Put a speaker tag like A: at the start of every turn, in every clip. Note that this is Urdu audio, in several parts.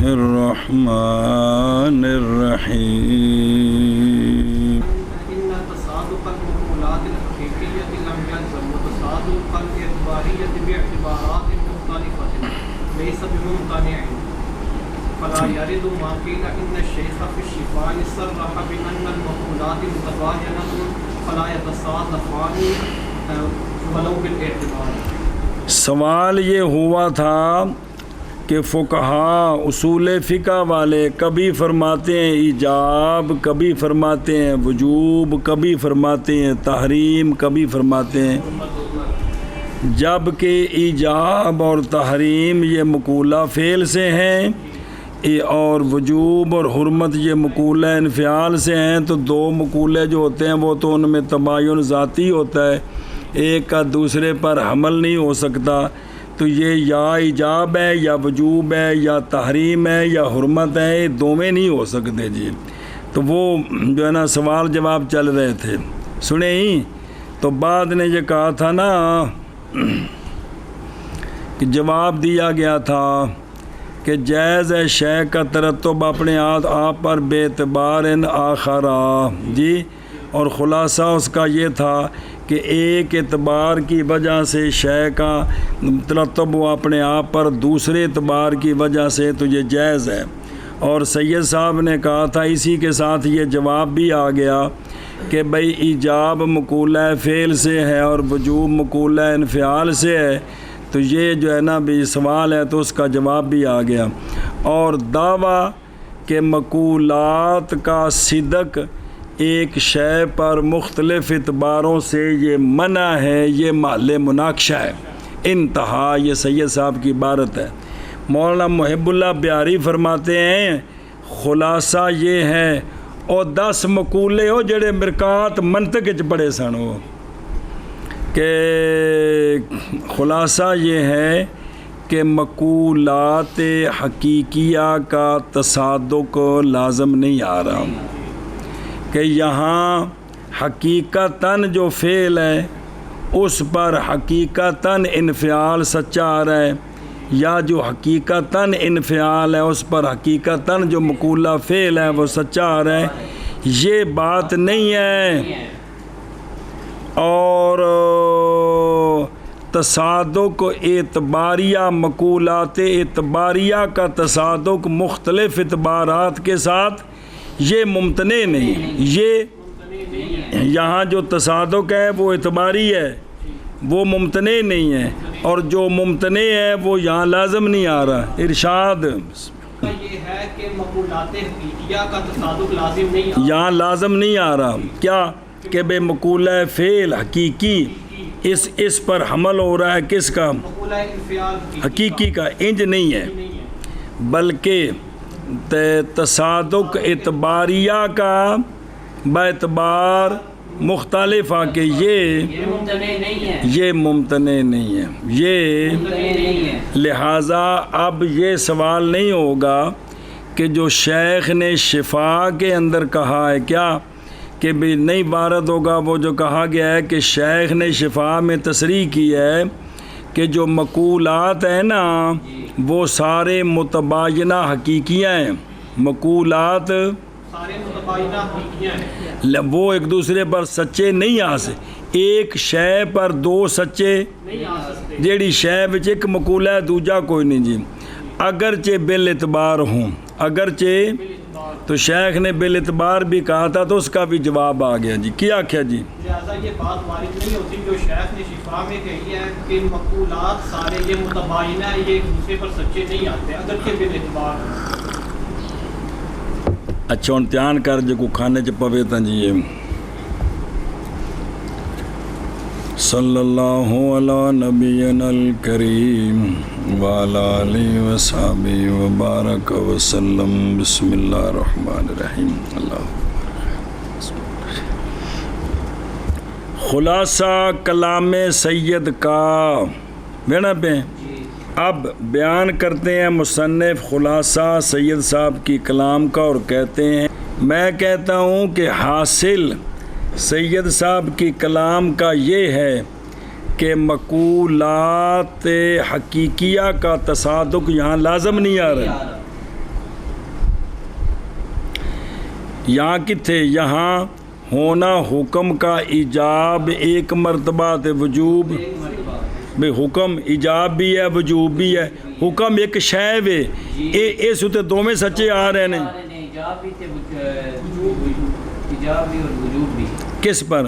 A: الرحمن الرحیم
B: ان تصادق المقولات الحقیقیۃ لم يلزم وتصادق الاعتباریۃ باعتبارات مختلفۃ ليس بممتنع فلا يرد ما قيل ان الشيخ في الشفاء صرح بان المقولات متباينة فلا يتصادقان ولو بالاعتبار۔
A: سوال یہ ہوا تھا کہ فقہا اصول فقہ والے کبھی فرماتے ہیں ایجاب، کبھی فرماتے ہیں وجوب، کبھی فرماتے ہیں تحریم، کبھی فرماتے ہیں، جب کہ ایجاب اور تحریم یہ مقولہ فعل سے ہیں اور وجوب اور حرمت یہ مقولہ انفعال سے ہیں، تو دو مقولے جو ہوتے ہیں وہ تو ان میں تباین ذاتی ہوتا ہے، ایک کا دوسرے پر حمل نہیں ہو سکتا، تو یہ یا ایجاب ہے یا وجوب ہے یا تحریم ہے یا حرمت ہے، یہ دونوں نہیں ہو سکتے جی۔ تو وہ جو ہے نا سوال جواب چل رہے تھے، سنیں ہی تو بعد نے یہ کہا تھا نا کہ جواب دیا گیا تھا کہ جائز ہے شے کا ترتب اپنے آپ پر بے اعتبار آخرا جی، اور خلاصہ اس کا یہ تھا کہ ایک اعتبار کی وجہ سے شے کا ترتب ہو اپنے آپ پر دوسرے اعتبار کی وجہ سے، تو یہ جائز ہے۔ اور سید صاحب نے کہا تھا اسی کے ساتھ یہ جواب بھی آ گیا کہ بھئی ایجاب مقولہ فعل سے ہے اور وجوب مقولہ انفعال سے ہے، تو یہ جو ہے نا بھی سوال ہے تو اس کا جواب بھی آ گیا۔ اور دعویٰ کہ مقولات کا صدق ایک شے پر مختلف اعتباروں سے یہ منع ہے، یہ محل مناقشہ ہے۔ انتہا یہ سید صاحب کی عبارت ہے۔ مولانا محب اللہ بیاری فرماتے ہیں خلاصہ یہ ہے اور 10 مقولے ہو جڑے مرکات منطق وچ پڑھے سن، ہو کہ خلاصہ یہ ہے کہ مقولات حقیقیہ کا تصادق لازم نہیں آ رہا، کہ یہاں حقیقتاً جو فعل ہے اس پر حقیقتاً انفعال سچا آ رہا ہے، یا جو حقیقتاً انفعال ہے اس پر حقیقتاً جو مقولہ فعل ہے وہ سچا آ رہا ہے، یہ بات نہیں ہے۔ اور تصادق اعتباریہ مقولات اعتباریہ کا تصادق مختلف اعتبارات کے ساتھ یہ ممتنع نہیں، یہ یہاں جو تصادق ہے وہ اعتباری ہے، وہ ممتنع نہیں ہے، اور جو ممتنع ہے وہ یہاں لازم نہیں آ رہا۔ ارشاد
B: یہ ہے کہ مقولات حقیقیہ کا تصادق لازم نہیں آ رہا،
A: یہاں لازم نہیں آ رہا، کیا کہ بے مقولہ فعل حقیقی اس پر حمل ہو رہا ہے، کس کا؟
B: مقولہ انفعال
A: حقیقی کا، انج نہیں ہے، بلکہ تصادق اعتباریہ کا باعتبار مختلف آ کہ یہ ممتنع نہیں ہے، یہ لہٰذا اب یہ سوال نہیں ہوگا کہ جو شیخ نے شفا کے اندر کہا ہے کیا کہ بھی نہیں وارد ہوگا، وہ جو کہا گیا ہے کہ شیخ نے شفا میں تصریح کی ہے کہ جو مقولات ہیں نا وہ سارے متباینہ حقیقیہ ہیں، مقولات
B: سارے متباینہ حقیقیہ ہیں،
A: وہ ایک دوسرے پر سچے نہیں آ سکتے، ایک شے پر دو سچے
B: نہیں آ سکتے،
A: جیڑی شے وچ ایک مقولہ ہے دوجا کوئی نہیں جی، اگرچہ بالاعتبار ہوں، اگرچہ تو شیخ نے بالاعتبار بھی کہا تھا تو اس کا بھی جواب آ گیا جی، کیا کیا جی؟
B: لہٰذا یہ بات وارد نہیں ہوتی جو شیخ نے شفا میں کہی ہے کہ مقولات سارے یہ متباینہ ہیں، یہ ایک دوسرے پر سچے نہیں آتے اگرچہ بالاعتبار۔
A: اچھا ہوں دھیان کر جو کو کھانے چ پوے تا جی، صلی اللہ علی نبینا الکریم وعلی آلہ وصحبہ وبارک وسلم، بسم اللہ الرحمن الرحیم۔ اللہ خلاصہ کلام سید کا بینا پہ اب بیان کرتے ہیں مصنف خلاصہ سید صاحب کی کلام کا، اور کہتے ہیں میں کہتا ہوں کہ حاصل سید صاحب کی کلام کا یہ ہے کہ مقولات حقیقیہ کا تصادق یہاں لازم نہیں آ رہا، یہاں کتھے یہاں ہونا حکم کا ایجاب ایک مرتبہ تے وجوب بے حکم ایجاب بھی ہے وجوب بھی ہے حکم ایک شے وے اس تے دوویں سچے آ رہے ہیں کس پر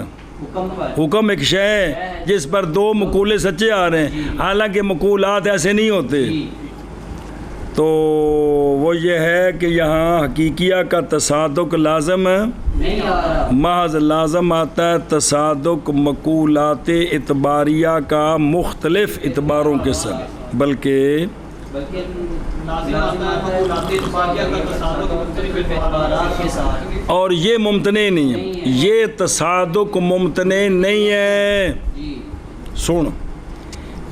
A: حکم ایک شے ہے جس پر دو مقولے سچے آ رہے ہیں حالانکہ مقولات ایسے نہیں ہوتے تو وہ یہ ہے کہ یہاں حقیقیہ کا تصادق لازم محض لازم آتا ہے تصادق مقولات اعتباریہ کا مختلف اعتباروں کے ساتھ بلکہ اور یہ ممتنع نہیں ہے یہ تصادق ممتنع نہیں ہے سن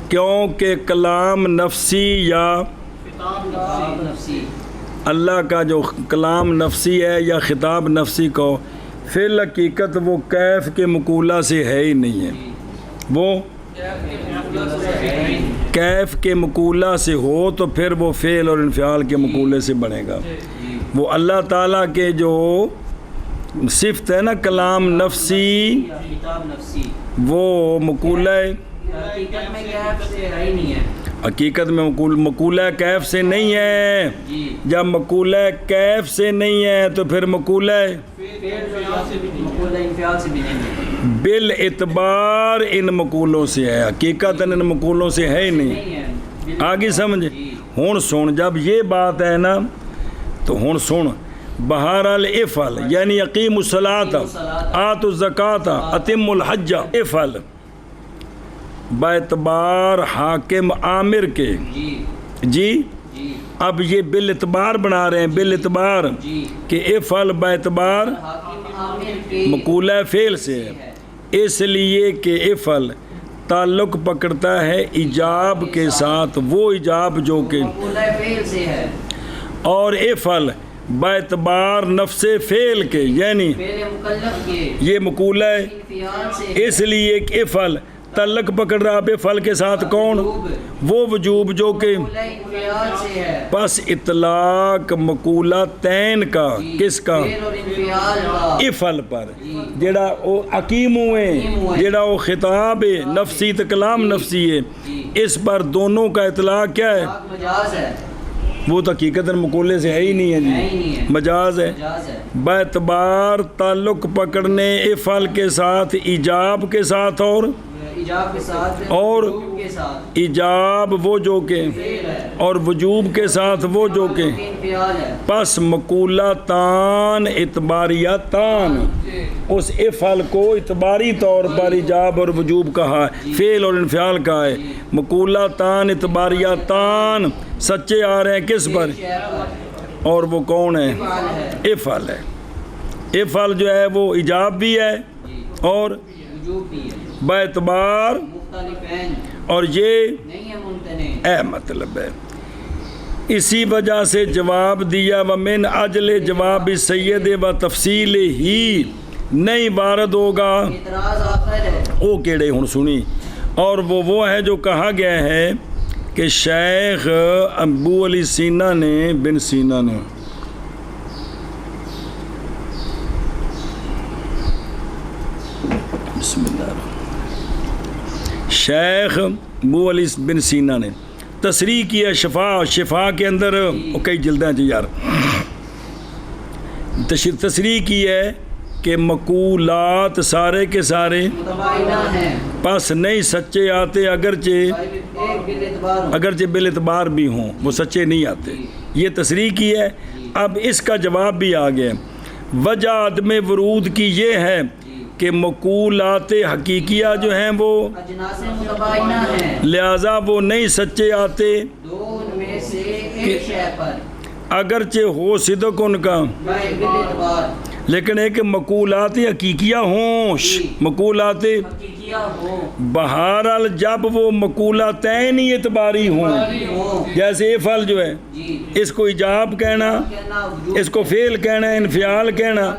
A: کیونکہ کلام نفسی یا اللہ کا جو کلام نفسی ہے یا خطاب نفسی کو فی الحقیقت وہ کیف کے مقولہ سے ہے ہی نہیں ہے وہ کیف کے مقولہ سے ہو تو پھر وہ فعل اور انفعال کے مقولے سے بنے گا وہ اللہ تعالیٰ کے جو صفت ہے نا کلام نفسی وہ مقولہ حقیقت میں مقولہ کیف سے نہیں ہے جب مقولہ کیف سے نہیں ہے تو پھر مقولہ بالاعتبار ان مقولوں سے ہے حقیقت ان مقولوں سے ہے ہی نہیں آگے سمجھ ہون سن جب یہ بات ہے نا تو ہون سن بہرحال افعل یعنی اقیم الصلاۃ آتوا الزکاۃ اتم الحج افعل باعتبار حاکم عامر کے جی اب یہ بالاعتبار بنا رہے ہیں بالاعتبار کہ افعل باعتبار مقولہ فعل سے ہے اس لیے کہ افعل تعلق پکڑتا ہے ایجاب کے ساتھ وہ ایجاب جو کہ اور افعل باعتبار نفس فعل کے یعنی یہ مقولہ ہے اس لیے کہ افعل تعلق پکڑ رہا بے فعل کے ساتھ کون وہ وجوب جو کہ پس اطلاق مقولہ تین کا کس کا افعل پر جڑا او حکیم ہوئے جڑا او خطاب نفسی تو کلام نفسی ہے اس پر دونوں کا اطلاق کیا ہے وہ تو حقیقت مقولے سے ہے ہی نہیں ہے جی مجاز ہے باعتبار تعلق پکڑنے افعل کے ساتھ ایجاب کے ساتھ اور ایجاب وہ جو کہ اور وجوب کے ساتھ وہ جو کہ پس مقولہ تان اعتباریہ تان اس افعل کو اعتباری طور پر ایجاب اور وجوب کہا ہے فعل اور انفعال کہا ہے مقولہ تان اعتباریہ تان سچے آ رہے ہیں کس پر اور وہ کون ہے افعل ہے افعل جو ہے وہ ایجاب بھی ہے اور باعتبار اور یہ اے مطلب ہے اسی وجہ سے جواب دیا ومن اجل جواب سید و تفصیل ہی نہیں وارد ہوگا او کیڑے ہن سنی اور وہ ہے جو کہا گیا ہے کہ شیخ ابو علی سینا نے بن سینا نے بسم اللہ شیخ ابو علی بن سینا نے تصریح کیا شفا کے اندر کئی جلدیں جی یار تصریح کی ہے کہ مقولات سارے کے سارے پس نہیں سچے آتے اگرچہ بالاعتبار بھی ہوں وہ سچے نہیں آتے یہ تصریح کی ہے اب اس کا جواب بھی آ گیا وجہ عدم ورود کی یہ ہے کہ مقولات حقیقیہ جو ہیں وہ لہذا وہ نہیں سچے آتے اگرچہ ہو صدق ان کا لیکن ایک مقولات حقیقیہ ہوں مقولات بہرحال جب وہ مقولتین ہی اعتباری ہوں جیسے افعل جو ہے اس کو ایجاب کہنا اس کو فعل کہنا انفعال کہنا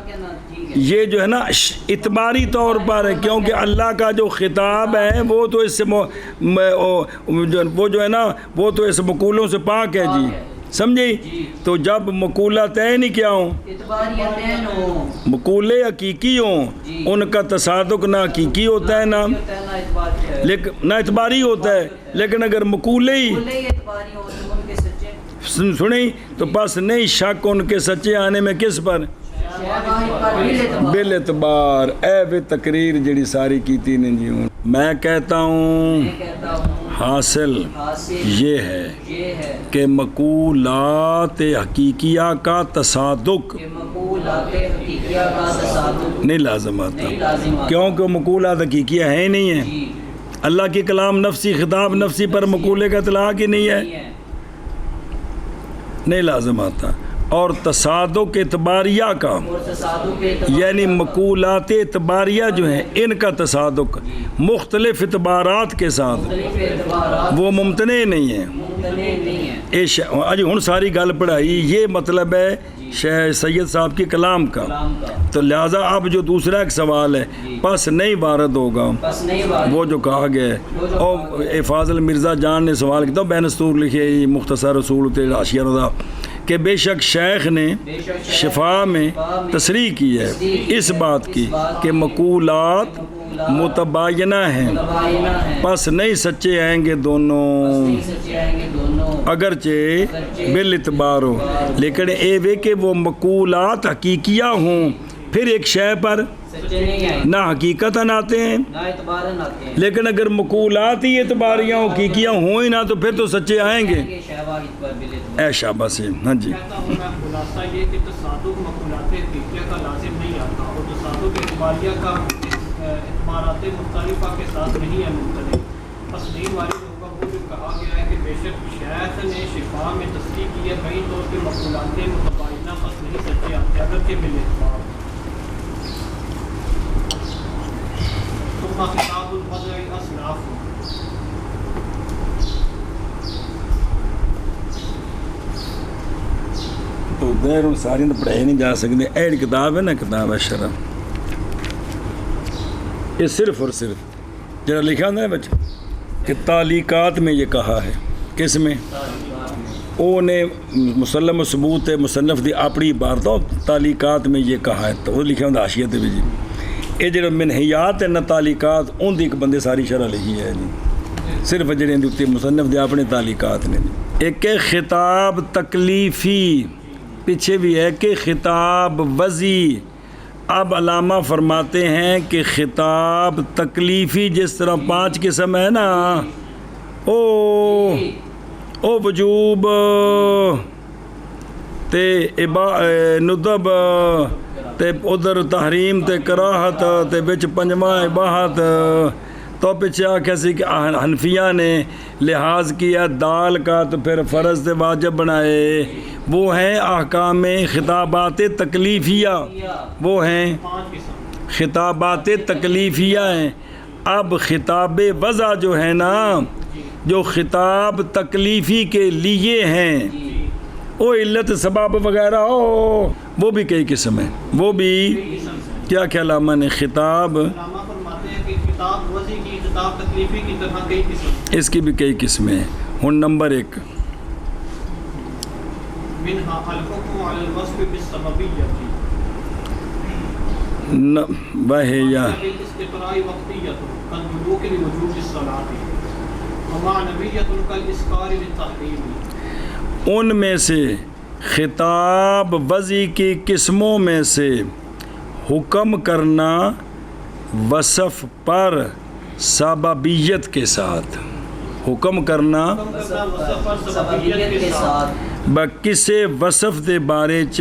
A: یہ جو ہے نا اعتباری طور پر ہے کیونکہ اللہ کا جو خطاب ہے وہ تو اس سے وہ جو ہے نا وہ تو اس مقولوں سے پاک ہے جی سمجھے؟ تو جب مقولتین ہی کیا ہوں؟
C: اعتباریتین ہوں،
A: مقولے حقیقی ہوں، ان کا تصادق نہ حقیقی ہوتا ہے نہ نہ اعتباری ہوتا ہے، لیکن اگر مقولے ہی
C: اعتباری ہوں تو ان کے سچے
A: سنیں تو بس نہیں شک ان کے سچے آنے میں کس پر؟ بال اعتبار اے بے تقریر جڑی ساری کیتی نے جی ہوں میں کہتا ہوں حاصل یہ ہے کہ مقولات حقیقیہ کا تصادق نہیں لازم آتا، کیونکہ مقولات حقیقیہ ہیں نہیں ہیں۔ اللہ کی کلام نفسی، خطاب نفسی پر مقولے کا اطلاق ہی نہیں ہے، نہیں لازم آتا۔ اور تصادق اعتباریہ کا یعنی مقولات اعتباریہ جو ہیں ان کا تصادق مختلف اعتبارات کے ساتھ وہ ممتنع نہیں ہے۔ اجی ہن ساری گل پڑھائی، یہ مطلب ہے شیخ سید صاحب کی کلام کا، تو لہٰذا اب جو دوسرا ایک سوال ہے پس نہیں وارد ہوگا وہ جو کہا گیا ہے۔ اور فاضل مرزا جان نے سوال کیا بین السطور لکھے مختصر رسول تے حاشیہ رضا کہ بے شک شیخ نے شفا میں تصریح کی ہے اس بات کی کہ مقولات متباینہ ہیں، پس نہیں سچے آئیں گے دونوں اگرچہ بالاعتبار ہو، لیکن اے وے کہ وہ مقولات حقیقیہ ہوں پھر ایک شے پر نہ حقیقتاً آتے ہیں، لیکن اگر مقولات ہی اعتباریہ حقیقیہ ہوں ہی نہ تو پھر تو سچے آئیں گے۔ اے شابہ سے ہاں جی
B: کہتا ہوں میں خلاصہ یہ کہ تصادق مقولات حقیقیہ کا لازم نہیں آتا اور تصادق اعتباریہ کا اعتبارات مختلفہ کے ساتھ نہیں ہے ممتنع۔ تسلیم والی ہوگا وہ جو کہا گیا ہے کہ بے شک شیخ نے شفا میں تصریح کی ہے بہی طور پہ مقولات متباینہ پس نہیں سچے آتے اگرچہ بالاعتبار۔ ثم خطاب الوضع اصناف،
A: تو دیر ساری تو پڑھائی نہیں جا سکتے۔ ایڈ کتاب ہے نا، کتاب ہے شرح، یہ صرف اور صرف جڑا لکھا نا بچہ کہ تعلیقات میں یہ کہا ہے، کس میں؟ او نے مسلم و ثبوت مصنف دی اپنی عبارتوں تعلیقات میں یہ کہا ہے، تو وہ لکھا ہوں حاشیہ تے بھی جی یہ جڑا منہیات ہے نا تعلیقات ان دی ایک بندے ساری شرح لکھی ہے جی، صرف جڑے دی مصنف دے اپنے تعلیقات نے جی۔ ایک خطاب تکلیفی پیچھے بھی ہے کہ خطاب وضعی، اب علامہ فرماتے ہیں کہ خطاب تکلیفی جس طرح 5 قسم ہے نا، او وجوب تے ندب تے ادھر تحریم تے کراہت تے بچ پنجواں اباحت، تو پیچھے آکھا سی کہ حنفیہ نے لحاظ کیا دال کا تو پھر فرض تے واجب بنائے، وہ ہیں احکام خطابات تکلیفیہ، وہ ہیں خطابات تکلیفیہ ہیں۔ اب خطاب وضع جو ہے نا، جو خطاب تکلیفی کے لیے ہیں، وہ علت سبب وغیرہ ہو، وہ بھی کئی قسم ہیں، وہ بھی کیا علامہ نے خطاب
B: علامہ فرماتے ہیں کہ خطاب وضعی کی خطاب تکلیفی کی طرح کئی قسم،
A: اس کی بھی کئی قسمیں ہیں۔ ہن نمبر 1
B: منہا الحکم علی الوصف بالسببیہ
A: وحیہ
B: بالاستقراء وقتیۃ کالبلوغ لوجوب الصلاۃ ومعنویۃ کالاسکار للتحریم۔
A: ان میں سے خطاب وضعی کی قسموں میں سے حکم کرنا وصف پر سببیت کے ساتھ، حکم کرنا
C: سببیت کے ساتھ
A: کسے وصف دے بارے چ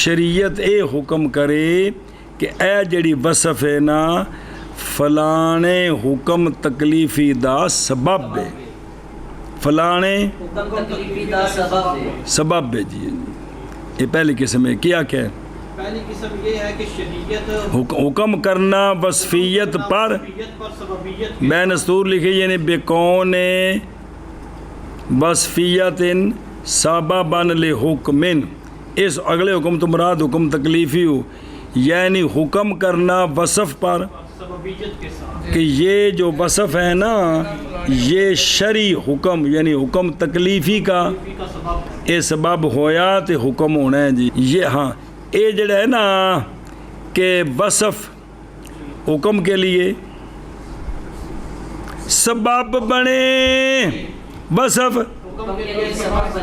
A: شریعت اے حکم کرے کہ اے جڑی وصف ہے نا فلانے حکم تکلیفی دا سبب ہے، فلانے
C: حکم تکلیفی دا
A: سبب ہے جی۔ یہ پہلی قسم ہے، کیا کہ
B: پہلی قسم یہ ہے کہ شریعت
A: حکم کرنا وصفیت پر
B: سببیت
A: بین السطور لکھے یعنی بکون وصفیت سببا لحکم، اس اگلے حکم تو مراد حکم تکلیفی ہو، یعنی حکم کرنا وصف پر
B: سببیت کے ساتھ
A: کہ یہ جو وصف ہے نا یہ شرعی حکم یعنی حکم تکلیفی کا
B: سبب
A: یہ سبب ہویا تے حکم ہونا ہے جی یہ ہاں یہ جڑا ہے نا کہ وصف حکم کے لیے سبب بنے وصف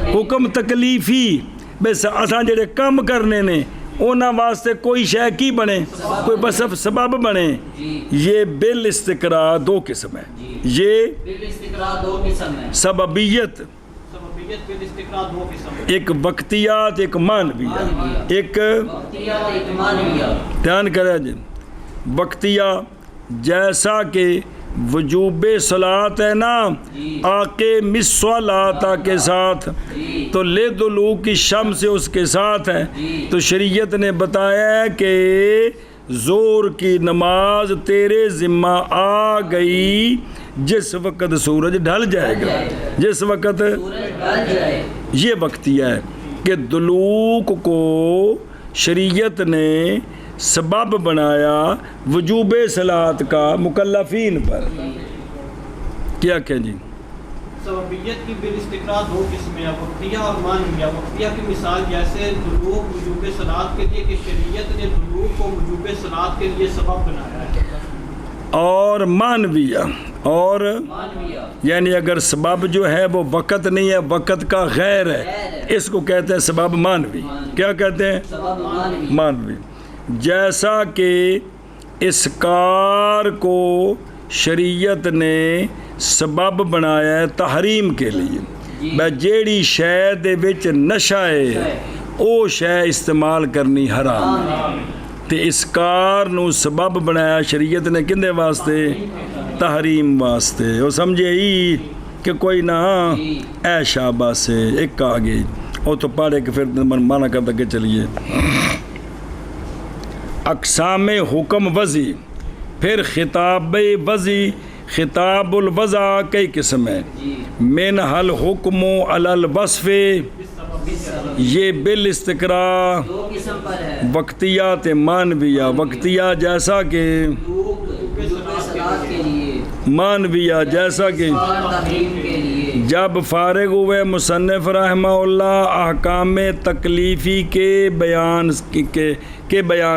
A: حکم تکلیفی بس اساں جڑے کم کرنے نے اونا واسطے کوئی شے کی بنے کوئی وصف سبب بنے یہ بالاستقراء دو قسم ہے یہ سببیت ایک وقتیات ایک مانویہ ایک دھیان کریں جی وقتیہ جیسا کہ وجوب صلاۃ ہے نا آقے مصلاۃ کے ساتھ تو لے دلوک کی شمس اس کے ساتھ ہے تو شریعت نے بتایا ہے کہ زور کی نماز تیرے ذمہ آ گئی جس وقت سورج ڈھل جائے گا جس وقت یہ وقتیہ ہے کہ دلوک کو شریعت نے سبب بنایا وجوب صلاۃ کا مکلفین پر کیا کہ جی
B: سببیت کی بالاستقراء دو قسمیں ہیں وقتیہ اور مانویہ وقتیہ کی مثال جیسے دلوک وجوب صلاۃ کے لیے کہ شریعت نے دلوک کو وجوب صلاۃ کے لیے سبب بنایا ہے
A: اور مانویہ اور یعنی اگر سبب جو ہے وہ وقت نہیں ہے وقت کا غیر ہے اس کو کہتے ہیں سبب مانوی کیا کہتے ہیں مانوی جیسا کہ اس کار کو شریعت نے سبب بنایا ہے تحریم کے لیے بے جیڑی شے دے وچ نشہ ہے او شے استعمال کرنی حرام تے اس کار نو سبب بنایا شریعت نے کندے واسطے تحریم واسطے وہ سمجھے ہی کہ کوئی نہ اے شاباش سے ایک آگے وہ تو پڑھے کہ پھر مانا کر کے چلیے اقسام حکم وضعی پھر خطاب وضعی خطاب الوضع کئی قسم ہے من حل حکم علی الوصف یہ بالاستقراء وقتیات مانویہ وقتیہ جیسا کہ مانویہ جیسا کہ جب فارغ ہوئے مصنف رحمہ اللہ احکام تکلیفی کے بیان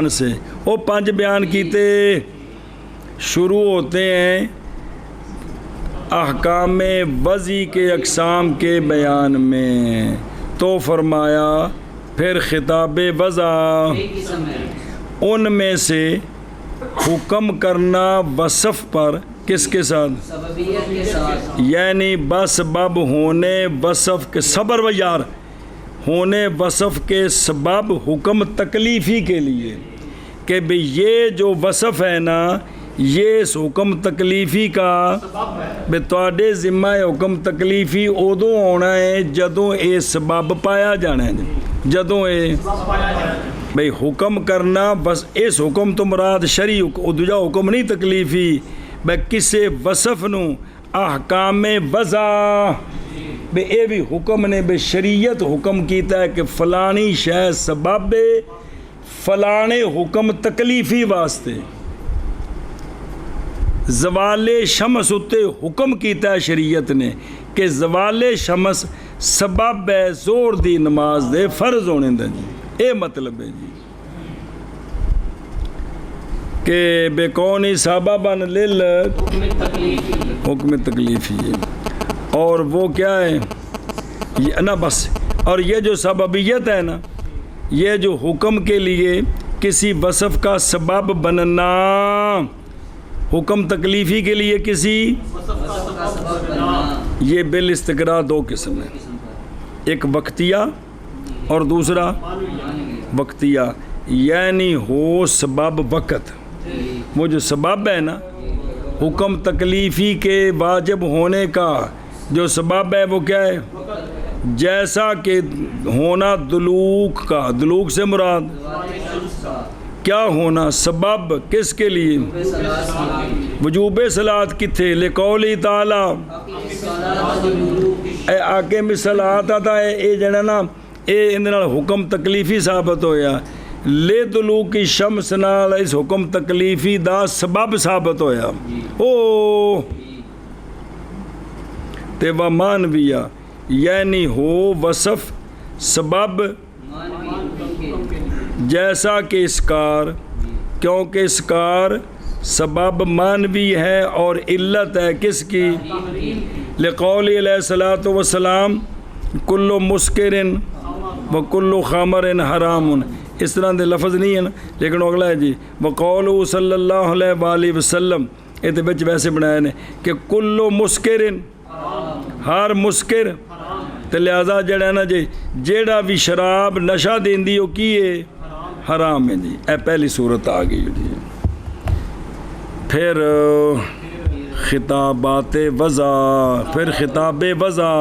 A: سے وہ 5 بیان کیتے شروع ہوتے ہیں احکام وضعی کے اقسام کے بیان میں تو فرمایا پھر خطاب وضع ان میں سے حکم کرنا وصف پر کس کے ساتھ یعنی بسبب ہونے وصف کے صبر و یار ہونے وصف کے سبب حکم تکلیفی کے لیے کہ بھئی یہ جو وصف ہے نا یہ اس حکم تکلیفی کا بے تواڈے ذمہ حکم تکلیفی ادو ہونا ہے جدوں اے سبب پایا جانا ہے جدوں اے بھئی حکم کرنا بس اس حکم تو مراد شرعی دوجا حکم نہیں تکلیفی بے کسے وصف نو احکام وضع بے اے بھی حکم نے بے شریعت حکم کیتا ہے کہ فلانی شے سبب فلانے حکم تکلیفی واسطے زوال شمس اتے حکم کیتا ہے شریعت نے کہ زوال شمس سبب ہے زور دی نماز دے فرض ہونے دے جی اے مطلب ہے جی کہ بے کونی سبباً لل حکم تکلیفی ہے اور وہ کیا ہے یہ نا بس اور یہ جو سببیت ہے نا یہ جو حکم کے لیے کسی وصف کا سبب بننا حکم تکلیفی کے لیے کسی یہ بالاستقراء 2 قسم ہے ایک وقتیہ اور دوسرا وقتیہ یعنی ہو سبب وقت وہ جو سبب ہے نا حکم تکلیفی کے واجب ہونے کا جو سبب ہے وہ کیا ہے جیسا کہ ہونا دلوک کا دلوک سے مراد کیا ہونا سبب کس کے لیے وجوب صلاۃ کتھے لقولی تعالی اے آکے مثلات آتا ہے اے جڑا نا اے اندر حکم تکلیفی ثابت ہویا لے دلوک کی شمس نال اس حکم تکلیفی دا سبب ثابت ہویا او تے و مانویہ یعنی ہو وصف سبب جیسا کہ اسکار، کیونکہ اسکار سبب مانوی ہے اور علت ہے کس کی؟ لقول علیہ الصلوۃ والسلام کل مسکر و کل خمر حرام، اس طرح دے لفظ نہیں ہے نا، لیکن اگلا ہے جی وقول صلی اللہ علیہ وآلہ وسلم، یہ بچ ویسے بنایا نے کہ کل مسکر، ہر مسکر، تو لہذا جڑا ہے نا جی جیڑا بھی شراب نشہ دیندی وہ کی ہے؟ حرام ہے جی۔ اے پہلی صورت آ گئی جی۔ پھر خطابات وضع، پھر خطاب وضع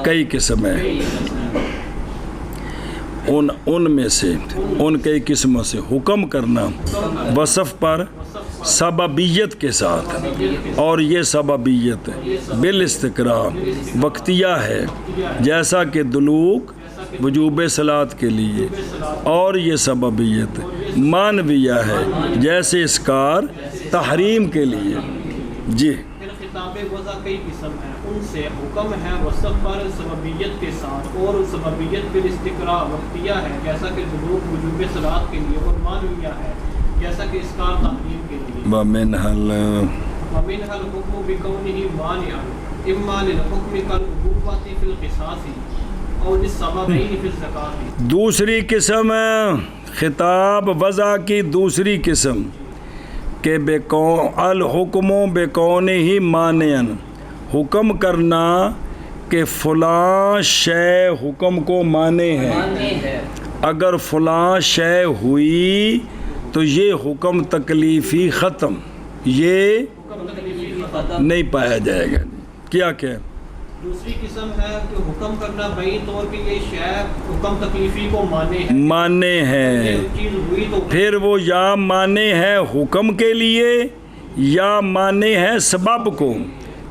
A: کئی قسم ہیں، ان میں سے ان کئی قسموں سے حکم کرنا وصف پر سببیت کے ساتھ، اور یہ سببیت بالاستقراء وقتیہ ہے، جیسا کہ دلوک وجوب صلاۃ کے لیے، اور یہ سببیت مانویہ ہے، جیسے اسکار تحریم کے لیے جی۔
B: پھر خطاب وضع کئی قسم ہیں، ان سے حکم ہے وصف پر سببیت کے ساتھ، اور سببیت بالاستقراء وقتیہ ہے، جیسا کہ دلوک وجوب صلاۃ کے لیے، اور مانویہ ہے، جیسا کہ اسکار تحریم کے لیے۔
A: وَمِنْهَا
B: الْحُكْمُ بِكَوْنِهِ مَانِعًا إِمَّا لِلْحُكْمِ كَالْعُقُوبَةِ فِي الْقِصَاصِ أَوْ لِلسَّبَبَيْنِ فِي الزَّكَاةِ۔ دوسری قسم خطاب وضع کی دوسری قسم کہ الحکم بکونہ مانعا، حکم کرنا کہ فلاں شے حکم کو مانے ہے، اگر فلاں شے ہوئی تو یہ حکم تکلیفی ختم، یہ نہیں پایا جائے گا۔ کیا کہ دوسری قسم ہے کہ حکم کرنا بئی طور پہ یہ شے حکم تکلیفی کو مانے ہے، چیز ہوئی تو
A: پھر وہ یا مانے ہے حکم کے لیے یا مانے ہے سبب کو،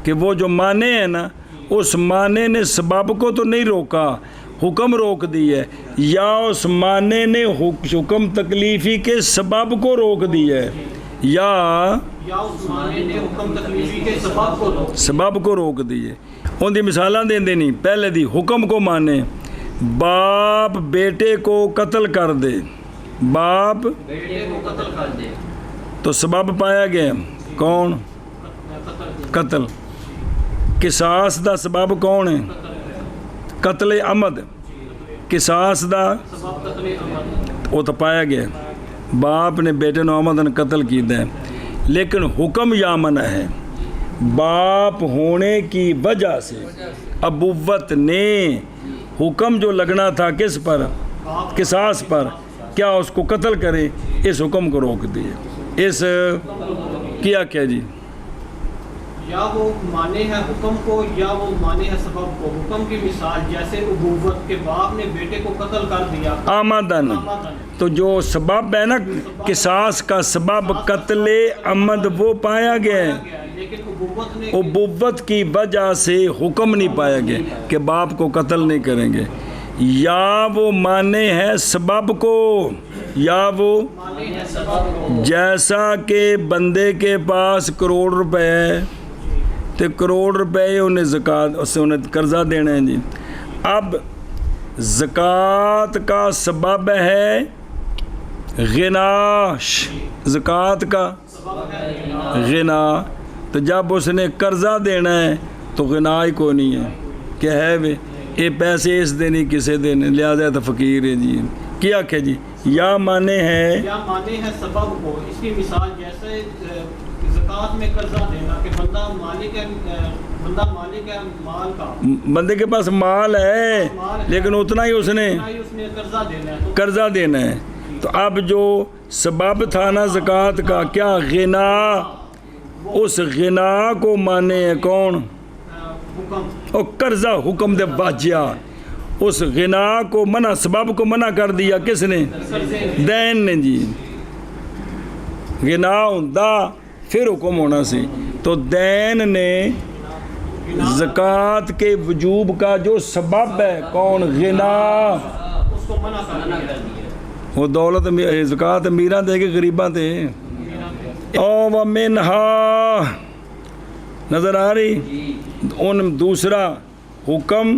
A: کہ وہ جو مانے ہے نا اس مانے نے سبب کو تو نہیں روکا، حکم روک دی ہے، یا اس مانے نے حکم تکلیفی کے سبب کو روک دی ہے، یا
B: اس مانے نے حکم تکلیفی کے
A: سبب کو روک دی ہے۔ ان دی مثالاں دیں نہیں، پہلے دی حکم کو مانے، باپ بیٹے کو قتل کر دے، باپ
B: بیٹے کو قتل کر دے
A: تو سبب پایا گیا کون؟ قتل۔ قصاص دا سبب کون ہے؟ قتل عمد۔ قصاص دا وہ تو پایا گیا، باپ نے بیٹے نو عمدن قتل کی دے، لیکن حکم یا منع ہے، باپ ہونے کی وجہ سے ابوت نے حکم جو لگنا تھا کس پر؟ قصاص پر، کیا اس کو قتل کرے، اس حکم کو روک دیے۔ اس کیا جی؟
B: یا وہ مانے ہے حکم کو یا وہ مانے ہے سبب کو۔ حکم کی مثال جیسے ابوت کے باپ نے بیٹے کو قتل کر دیا
A: آمدن، تو جو سبب ہے نا قصاص کا سبب قتل عمد وہ پایا گیا ہے،
B: لیکن
A: ابوت کی وجہ سے حکم نہیں پایا گیا کہ باپ کو قتل نہیں کریں گے۔ یا وہ مانے ہے سبب کو یا وہ جیسا کہ بندے کے پاس کروڑ روپے ہے تو کروڑ روپے انہیں زکوٰۃ اس سے انہیں قرضہ دینا ہے جی۔ اب زکوٰۃ کا سبب ہے غنا، زکوٰۃ کا غنا، تو جب اس نے قرضہ دینا ہے تو غنا ہی کوئی نہیں ہے کہ ہے وے یہ پیسے اس دینے کسے دینے، لہٰذا تو فقیر ہے جی۔ کیا کہ جی یا مانے ہے
B: سبب کو۔ اس کی مثال جیسے زکوٰۃ میں قرضہ دینا کہ بندہ مالک ہے مال کا،
A: بندے کے پاس مال ہے لیکن اتنا ہی اس نے قرضہ دینا ہے، تو اب جو سبب تھا نا زکوٰۃ کا کیا غنا، اس غنا کو مانے ہے کون؟ اور قرضہ حکم دے واجہ، اس غنا کو منع سبب کو منع کر دیا کس نے؟ دین نے جی۔ غنا ہوندا پھر حکم ہونا سی، تو دین نے زکوٰۃ کے وجوب کا جو سبب ہے کون؟ غنا،
B: اس کو منع کر دیا۔
A: وہ دولت زکوٰۃ امیراں دے کے غریباں تے۔ او ومنہا نظر آ رہی ان دوسرا حکم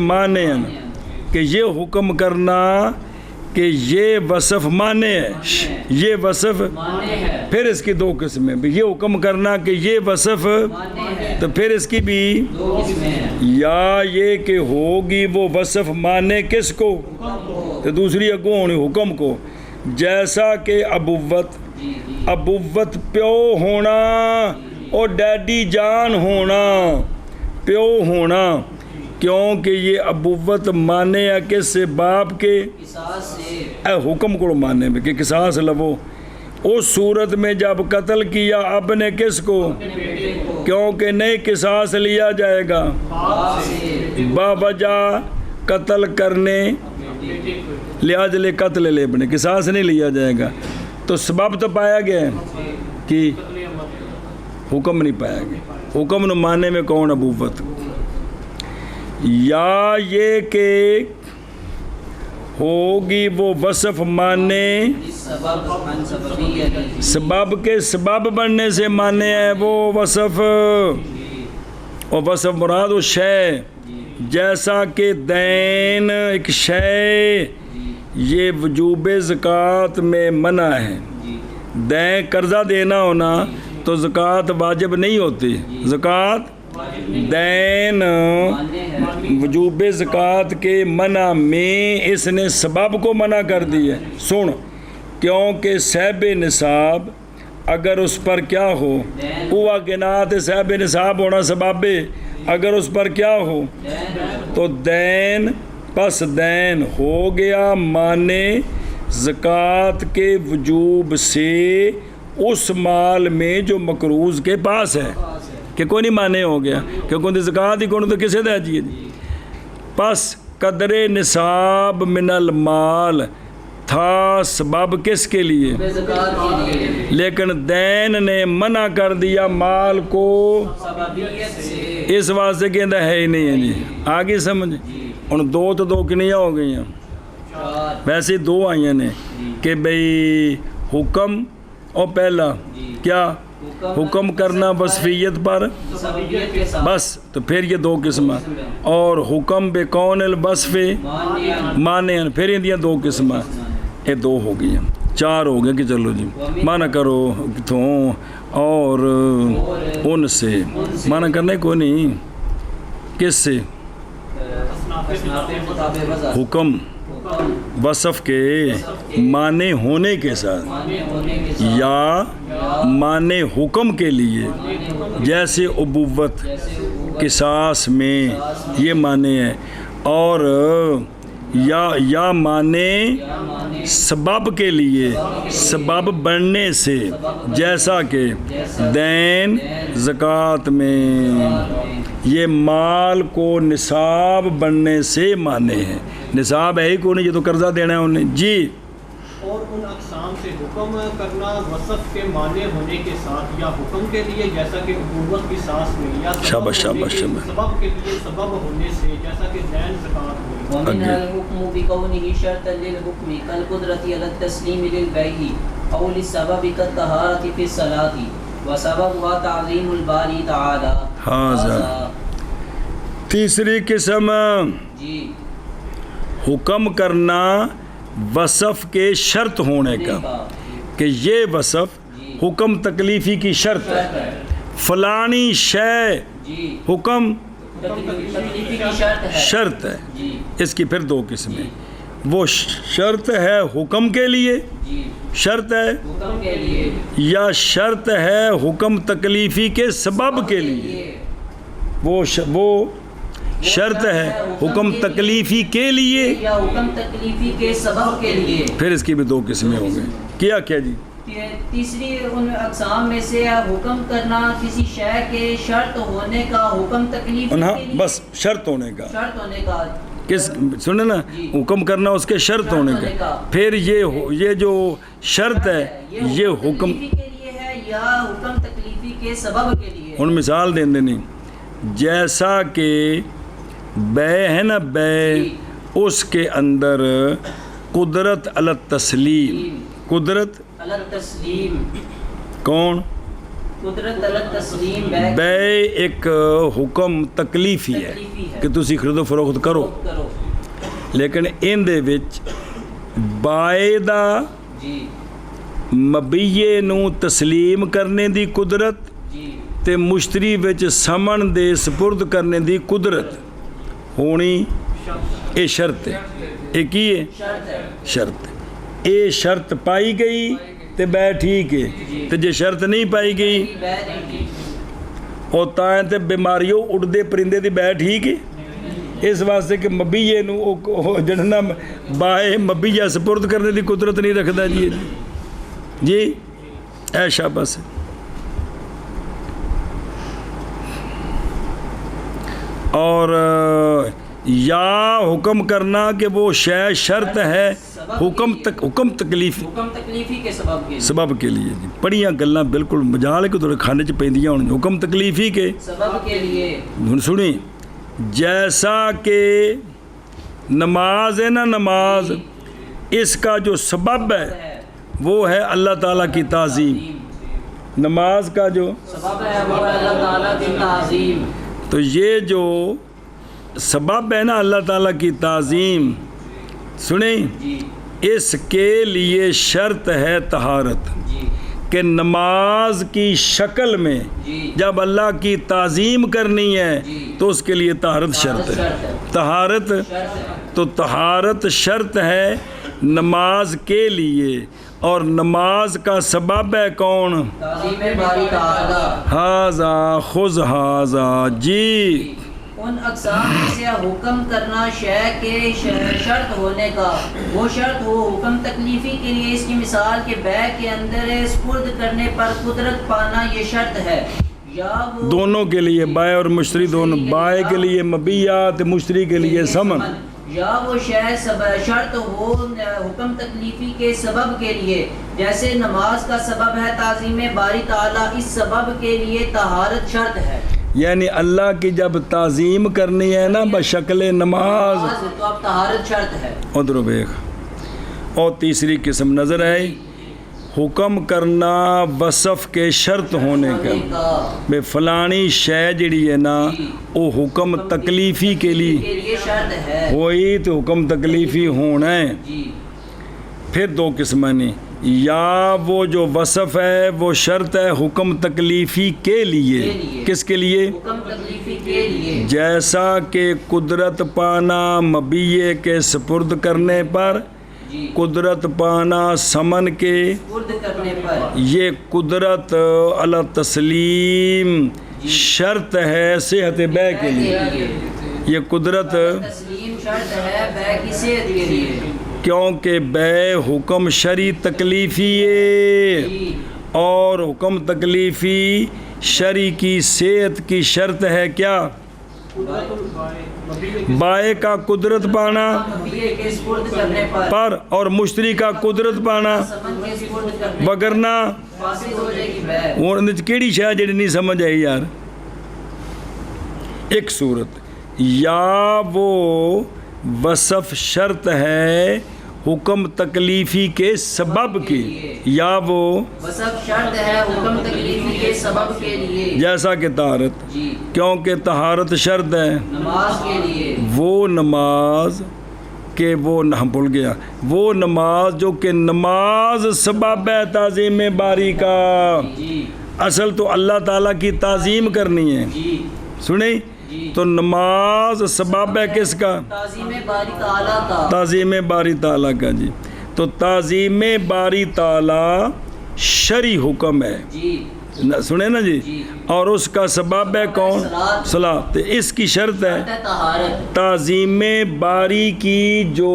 A: مانع کہ یہ حکم کرنا کہ یہ وصف مانے ہے، یہ وصف
C: مانے ہے،
A: پھر اس کی دو قسمیں، یہ حکم کرنا کہ یہ وصف
C: مانے ہے،
A: تو پھر اس کی بھی
C: دو قسمیں ہیں،
A: یا یہ کہ ہوگی وہ وصف مانے کس کو تو دوسری اگوں ہونی حکم کو، جیسا کہ ابوت
C: جی جی
A: ابوت پیو ہونا اور ڈیڈی جان ہونا، پیو ہونا، کیونکہ یہ ابوت مانے ہے کس سے باپ کے
C: قصاص سے
A: اے حکم کو مانے میں کہ قصاص لو، اس صورت میں جب قتل کیا اب نے کس کو
C: اپنے بیٹے کو
A: کیونکہ نہیں قصاص لیا جائے گا
C: باپ سے
A: با وجہ قتل کرنے
C: بیٹے کو
A: لحاظ قتل لیبنے قصاص نہیں لیا جائے گا، تو سبب تو پایا گیا ہے کہ حکم نہیں پایا گیا، حکم نہ ماننے میں کون ابوت، یا یہ کہ ہوگی وہ وصف مانے
C: سبب عن سببیت
A: سبب کے سبب بننے سے مانے ہے وہ وصف، اور وصف مراد وہ شے، جیسا کہ دین ایک شے یہ وجوب زکوٰۃ میں منع ہے، دین قرضہ دینا ہونا تو زکوٰۃ واجب نہیں ہوتی، زکوٰۃ دین وجوب زکوٰۃ کے منع میں اس نے سبب کو منع کر دی ہے، سن کیونکہ صاحب نصاب اگر اس پر کیا ہو ہوا گنات صاحب نصاب ہونا سبب، اگر اس پر کیا ہو تو دین پس دین ہو گیا مانے زکوٰۃ کے وجوب سے اس مال میں جو مقروض کے پاس ہے، کہ کوئی نہیں مانے ہو گیا کہ کوئی زکوٰۃ ہی کون تو کسے دے جی، پس قدر نصاب من المال تھا سبب کس کے لیے،
C: زکوٰۃ کے لیے،
A: لیکن دین نے منع کر دیا مال کو
C: سببیت سے
A: اس واسطے کہ ہے ہی نہیں ہے جی، آگے سمجھ ان دو تو دو کنیاں ہو گئی ہیں،
C: چار
A: ویسے دو آئی ہیں کہ بھئی حکم اور پہلا کیا حکم کرنا وصفیت پر
C: سببیت کے ساتھ
A: بس، تو پھر یہ دو قسم اور حکم بے کون الوصف مانے پھر اندیاں دو قسم یہ دو ہو گئی ہیں، چار ہو گئے کہ چلو جی مانا کرو کتوں اور ان سے مانا کرنے کو نہیں کس سے
C: اصناف مطابق وضع
A: حکم
C: حکم
A: وصف کے معنی ہونے کے ساتھ
C: مانے ہونے کے ساتھ
A: یا معنی حکم کے لیے جیسے ابوت قصاص میں یہ معنی ہے، اور یا معنی سبب کے لیے سبب بننے سے جیسا کہ دین زکوٰۃ میں یہ مال کو نصاب بننے سے مانے ہیں، نصاب ہے ہی کو نہیں، یہ تو قرضہ دینا ہے انہیں جی،
B: اور ان اقسام سے حکم کرنا وصف کے معنی ہونے کے ساتھ یا حکم کے لیے جیسا کہ ابوت کی ساس میں یا
A: شاباش شاباش شاباش
B: سبب کے لیے سبب ہونے سے جیسا کہ دین زکوٰۃ ہوئی،
C: ومنها الحكم بكونه شرطا للحكم كالقدرة على التسليم للبيع أو للسبب كالطهارة في الصلاة وسببها تعظيم الباري تعالى
A: هذا تیسری قسم
C: جی
A: حکم کرنا وصف کے شرط ہونے کا کہ یہ وصف حکم تکلیفی کی شرط ہے، فلانی شے
C: جی
A: حکم
C: تکلیفی کی شرط ہے
A: شرط ہے،
C: جی
A: اس کی پھر دو قسمیں، وہ شرط ہے حکم کے لیے
C: جی
A: شرط ہے
C: حکم کے لیے
A: یا شرط ہے حکم تکلیفی کے سبب کے لیے، وہ شرط ہے حکم تکلیفی کے لیے
C: یا حکم تکلیفی کے سبب کے لیے،
A: پھر اس کی بھی دو قسمیں ہو گئی، کیا جی
C: تیسری ان اقسام میں سے حکم کرنا کسی شے کے شرط ہونے کا حکم تکلیف
A: ہاں بس شرط ہونے کا،
C: شرط ہونے کا
A: کس سنیں نا حکم کرنا اس کے شرط ہونے کا، پھر یہ جو شرط ہے یہ حکم
C: تکلیفی کے لیے ہے یا حکم تکلیفی کے سبب کے لیے،
A: ان مثال دیں دینی جیسا کہ بے ہے نا بے اس کے اندر قدرت علی التسلیم، قدرت
C: علی التسلیم
A: کون
C: قدرت علی تسلیم
A: بے ایک حکم تکلیفی ہے کہ تسی خرید و فروخت کرو،
C: کرو
A: لیکن ان دے وچ بائے دا
C: جی
A: مبیے نو تسلیم کرنے دی قدرت
C: جی
A: تے مشتری وچ سمن دے سپرد کرنے دی قدرت ہونی اے شرط ہے۔ اے کی ہے؟
C: شرط ہے
A: شرط۔ اے شرط پائی گئی تے بے ٹھیک ہے، تے جے شرط نہیں پائی گئی
C: بے نہیں ٹھیک
A: او تائیں تے بیماریوں اڑدے پرندے دی بے ٹھیک ہے۔ اس واسطے کہ مبیے نو جڑنا بائے مبیہ سپرد کرنے دی قدرت نہیں رکھدا جی جی اے شاباش۔ اور یا حکم کرنا کہ وہ شے شرط ہے حکم تکلیفی
C: حکم تکلیفی کے سبب کے
A: سبب کے لیے جی بڑیاں گلاں بالکل مجال کے تھوڑے کھانے چ پیندیاں ہون حکم تکلیفی کے
C: سبب کے لیے
A: ہن سنی جیسا کہ نماز ہے نا، نماز اس کا جو سبب ہے وہ ہے اللہ تعالیٰ کی تعظیم۔ نماز کا جو
C: سبب ہے وہ اللہ تعالیٰ کی تعظیم۔
A: تو یہ جو سبب ہے نا اللہ تعالیٰ کی تعظیم، سنیں
C: جی
A: اس کے لیے شرط ہے طہارت،
C: جی
A: کہ نماز کی شکل میں
C: جی
A: جب اللہ کی تعظیم کرنی ہے
C: جی
A: تو اس کے لیے طہارت شرط ہے۔ طہارت
C: شرط ہے
A: تو طہارت شرط ہے نماز کے لیے، اور نماز کا سبب ہے کون؟
C: تعظیم باری تعالیٰ۔
A: ہاذا خذ ہاذا جی
C: ان اقسام میں سے حکم کرنا شے کے شرط ہونے کا وہ شرط ہو حکم تکلیفی کے لیے، اس کی مثال کے بے کے اندر سپرد کرنے پر قدرت پانا یہ شرط ہے، یا وہ
A: دونوں کے لیے بائے اور مشتری دونوں، بائے کے لیے مبیات مشتری کے لیے سمن،
C: یا وہ شے شرط ہو حکم تکلیفی کے سبب کے لیے، جیسے نماز کا سبب ہے تعظیم باری تعالیٰ، اس سبب کے لیے طہارت شرط ہے۔
A: یعنی اللہ کی جب تعظیم کرنی ہے نا بشکل نماز
C: تو اب طہارت شرط ہے۔
A: ادھر بیخ۔ اور تیسری قسم نظر آئی حکم کرنا وصف کے شرط ہونے کا، بے فلانی شے جڑی ہے نا وہ حکم تکلیفی کے لیے
C: شرط ہے
A: ہوئی تو حکم تکلیفی ہونا ہے۔
C: جی
A: پھر دو قسمیں نہیں، یا وہ جو وصف ہے وہ شرط ہے حکم تکلیفی کے لیے، کس کے لیے؟
C: حکم تکلیفی کے لیے،
A: جیسا کہ قدرت پانا مبیے کے سپرد کرنے پر،
C: جی
A: قدرت پانا سمن کے،
C: سپرد کرنے پر،
A: یہ قدرت علی تسلیم شرط ہے صحت بے کے لیے، یہ قدرت
C: تسلیم شرط ہے بے کی صحت کے لیے،
A: کیونکہ بے حکم شرعی تکلیفی ہے
C: جی
A: اور حکم تکلیفی شرعی کی صحت کی شرط ہے کیا؟ بائے کا قدرت پانا
C: مبیے کے سپرد کرنے
A: پر اور مشتری کا قدرت پانا،
C: سمن کے سپرد کرنے
A: وگرنہ
C: فاسد ہو جائے گی بے۔
A: اور کیڑی شاہ جڑی نہیں سمجھ آئی یار؟ ایک صورت یا وہ وصف شرط ہے حکم تکلیفی کے سبب کی، یا وہ
C: وصف شرط ہے حکم تکلیفی کے سبب کے لیے،
A: جیسا کہ طہارت،
C: جی
A: کیونکہ طہارت شرط ہے
C: نماز کے لیے،
A: وہ نماز کہ وہ نہ بھول گیا، وہ نماز جو کہ نماز سبب ہے تعظیم باری کا،
C: جی
A: اصل تو اللہ تعالیٰ کی تعظیم کرنی ہے،
C: جی
A: سنیں
C: جی
A: تو نماز سبب ہے کس کا؟
C: تعظیم باری تعالیٰ کا،
A: تعظیم باری تعالیٰ کا جی۔ تو تعظیم باری تعالیٰ شرعی حکم ہے،
C: جی
A: سنیں نا جی،
C: جی
A: اور اس کا سبب ہے کون؟ صلاۃ۔ تو اس کی شرط ہے
C: طہارت
A: تعظیم باری کی جو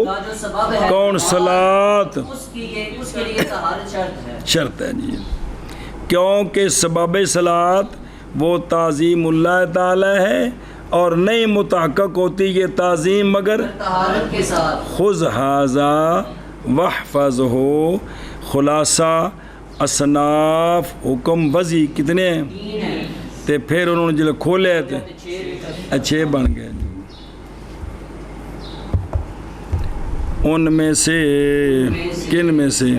C: کا جو سبب ہے
A: کون؟ صلاۃ
C: اس کے لیے طہارت شرط ہے،
A: شرط ہے جی، کیونکہ سبب صلاۃ وہ تعظیم اللہ تعالی ہے اور نہیں متحقق ہوتی یہ تعظیم مگر
C: طہارت کے ساتھ۔
A: خذ ھذا واحفظہ، خلاصہ اصناف حکم وضعی کتنے ہیں؟
C: تین ہے،
A: تے پھر انہوں نے جب کھولے تھے اچھے بن گئے، ان میں سے کن میں سے؟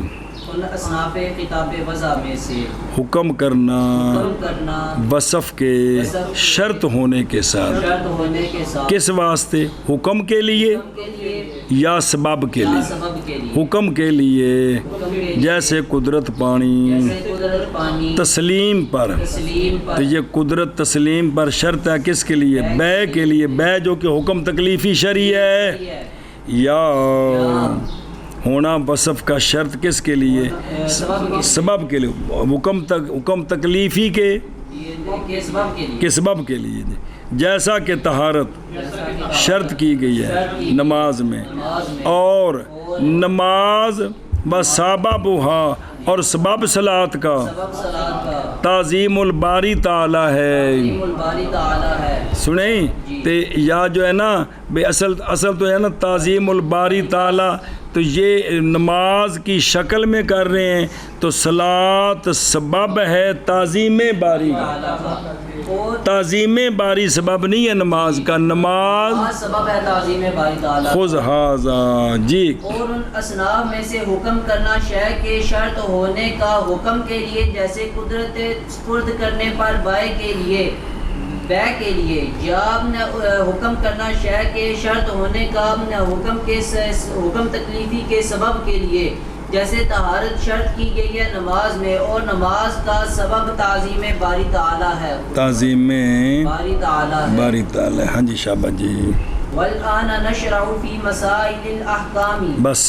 C: ان اصناف خطاب وضع میں سے
A: حکم کرنا
C: حکم کرنا
A: وصف کے شرط ہونے کے ساتھ،
C: شرط ہونے کے ساتھ
A: کس واسطے؟ حکم کے لیے
C: حکم کے لیے
A: یا سبب کے
C: یا
A: لیے؟
C: سبب کے لیے
A: حکم کے لیے
C: حکم کے لیے
A: جیسے قدرت پانی
C: جیسے قدرت پانی
A: تسلیم پر،
C: تسلیم
A: تو
C: پر
A: یہ قدرت تسلیم پر شرط ہے کس کے لیے؟ بے کے لیے، بے جو کہ حکم تکلیفی شرعی ہے، یا ہونا وصف کا شرط کس کے لیے؟
C: سبب کے
A: سبب کے لیے، حکم تکلیفی کے
C: کے سبب کے لیے
A: کے سبب کے لیے، جیسا کہ طہارت شرط کی گئی ہے نماز میں،
C: نماز میں
A: اور نماز بسببھا اور سبب صلاۃ کا
C: سبب صلاۃ کا
A: تعظیم الباری تعالی ہے۔
C: تعظیم الباری تعالی ہے۔
A: سنیں تے یا جو ہے نا بے اصل تو ہے نا تعظیم الباری تعالی، تو یہ نماز کی شکل میں کر رہے ہیں تو صلاۃ سبب ہے تعظیم باری کا،
C: اور
A: تعظیم باری سبب نہیں ہے نماز کا، نماز
C: سبب ہے تعظیم باری تعالی۔
A: خذ ھذا جی۔
C: اور ان اصناف میں سے حکم کرنا شے کے شرط ہونے کا حکم کے لیے، جیسے قدرت سپرد کرنے پر بائے کے لیے بے کے لیے، یا حکم کرنا شے کے شرط ہونے کا حکم تکلیفی کے سبب کے لیے، جیسے طہارت شرط کی گئی ہے نماز میں، اور نماز کا سبب تعظیم باری تعالی ہے،
A: تعظیم
C: باری تعالی ہے۔
A: باری تعالی، ہاں جی شاباش جی۔
C: والآن نشرع فی مسائل الاحکام،
A: بس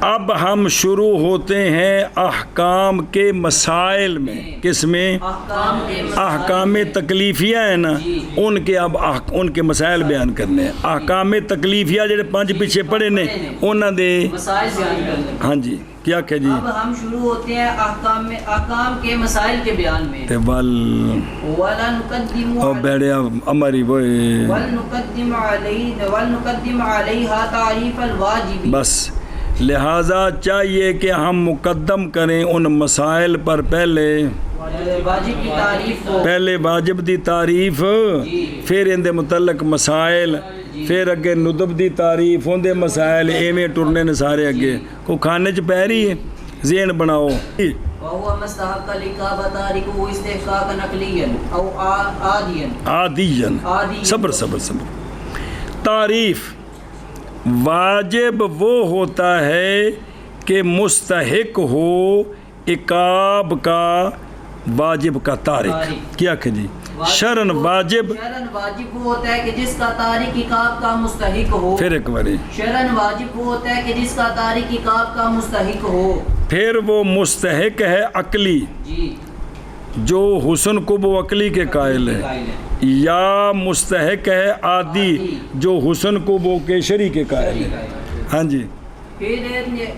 A: اب ہم شروع ہوتے ہیں احکام کے مسائل میں، کس میں؟
C: احکام کے
A: احکام تکلیفیہ ہیں نا، ان کے اب ان کے مسائل بیان کرنے ہیں۔ احکام تکلیفیہ جڑے 5 پیچھے پڑے نے انہاں دے
C: مسائل بیان کرنے۔
A: ہاں جی کیا کہ جی؟
C: اب ہم شروع ہوتے ہیں احکام کے مسائل کے بیان میں۔
A: تے ول
C: وَلَا نُقَدِّمُ
A: او بیڑیا ہماری وہ
C: وَلْنُقَدِّمُ عَلَيْهَا تعریف الواجب،
A: بس لہٰذا چاہیے کہ ہم مقدم کریں ان مسائل پر پہلے
C: واجب کی تعریف کو،
A: پہلے واجب دی تعریف، پھر ان دے متعلق مسائل، پھر اگے ندب دی تعریف، ان دے مسائل، ایویں ٹرنے نے سارے اگے کو کھانے چ پہ رہی ہے، ذہن بناؤ۔
C: وَهُوَ مَسْتَحَقَّ الْإِقَابَ تَارِكُهُ اسْتِحْقَاقًا عَقْلِيًّا أَوْ عَادِيًّا۔
A: عادین صبر تعریف واجب وہ ہوتا ہے کہ مستحق ہو عقاب کا، واجب کا تارک کیا کہ جی؟ شرن واجب،
C: شرن واجب وہ ہوتا ہے کہ جس کا تارک عقاب کا مستحق ہو،
A: پھر ایک باری
C: شرن واجب وہ ہوتا ہے کہ جس کا تارک عقاب کا مستحق ہو،
A: پھر وہ مستحق ہے عقلی،
C: جی
A: جو حسن کو وہ عقلی کے قائل ہے، یا مستحق ہے عادی جو حسن کو وہ کے شری کے قائل ہے۔ ہاں جی
C: پھر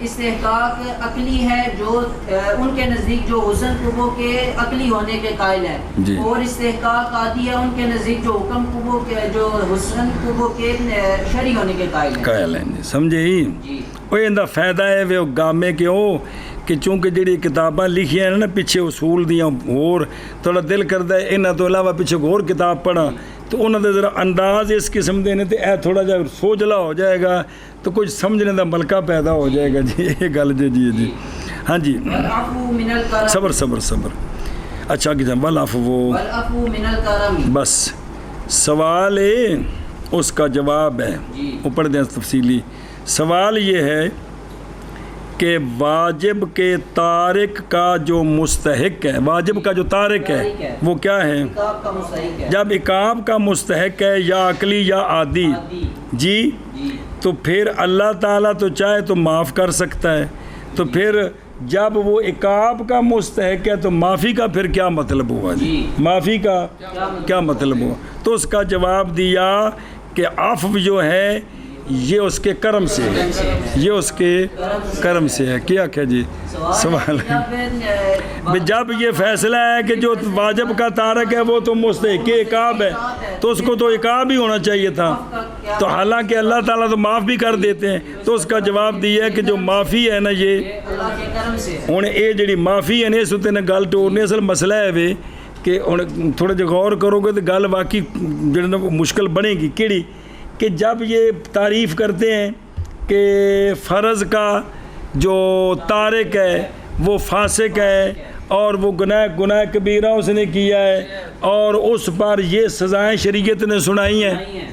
C: استحقاق عقلی ہے جو ان کے نزدیک جو حسن قبو کے عقلی ہونے کے قائل ہے،
A: جی۔
C: اور استحقاق عادی ہے ان کے نزدیک جو حکم قبو کے جو حسن قبو کے شرعی ہونے کے قائل ہے۔
A: قائل ہیں جی، سمجھے ہی؟
C: جی
A: وہ اندہ فائدہ ہے وہ گامے کے ہو کہ چونکہ جڑی کتاباں لکھی ہیں نا پیچھے اصول دیاں اور تھوڑا دل کرتا ہے انہاں تو علاوہ پیچھے اور کتاب پڑھا تو انہاں دے ذرا انداز اس قسم دے نے تے اے تھوڑا جا سوجلا ہو جائے گا تو کچھ سمجھنے دا ملکہ پیدا ہو جائے گا جی، یہ گل جی۔ ہاں جی
C: والعفو من الکرم،
A: صبر اچھا کہ جناب والعفو
C: والعفو من الکرم،
A: بس سوال ہے اس کا جواب ہے،
C: جی۔
A: اوپر دیں تفصیلی سوال یہ ہے کہ واجب کے تارک کا جو مستحق ہے، واجب کا جو تارک ہے وہ کیا ہے؟
C: عقاب کا مستحق ہے،
A: جب عقاب کا مستحق ہے یا عقلی یا عادی،
C: عادی،
A: جی
C: جی
A: تو پھر اللہ تعالیٰ تو چاہے تو معاف کر سکتا ہے، تو پھر جب وہ عقاب کا مستحق ہے تو معافی کا پھر کیا مطلب ہوا جی؟ معافی کا کیا مطلب ہوا؟ تو اس کا جواب دیا کہ عفو جو ہے یہ اس کے کرم سے ہے، یہ اس کے کرم سے ہے۔ کیا جی سوال ہے جب یہ فیصلہ ہے کہ جو واجب کا تارک ہے وہ تو مستحق عقاب ہے تو اس کو تو عقاب ہی ہونا چاہیے تھا، تو حالانکہ اللہ تعالیٰ تو معاف بھی کر دیتے ہیں، تو اس کا جواب دیا ہے کہ جو معافی ہے نا یہ
C: اللہ کے کرم سے ہے۔
A: ہوں یہ جڑی معافی ہے نا اس اتنے گل ٹورنے اصل مسئلہ ہے وے کہ ہوں تھوڑا جہا غور کرو گے تو گل واقعی جڑا مشکل بنے گی کیڑی کہ جب یہ تعریف کرتے ہیں کہ فرض کا جو تارک ہے وہ فاسق ہے اور وہ گناہ کبیرہ اس نے کیا ہے اور اس پر یہ سزائیں شریعت نے سنائی ہیں،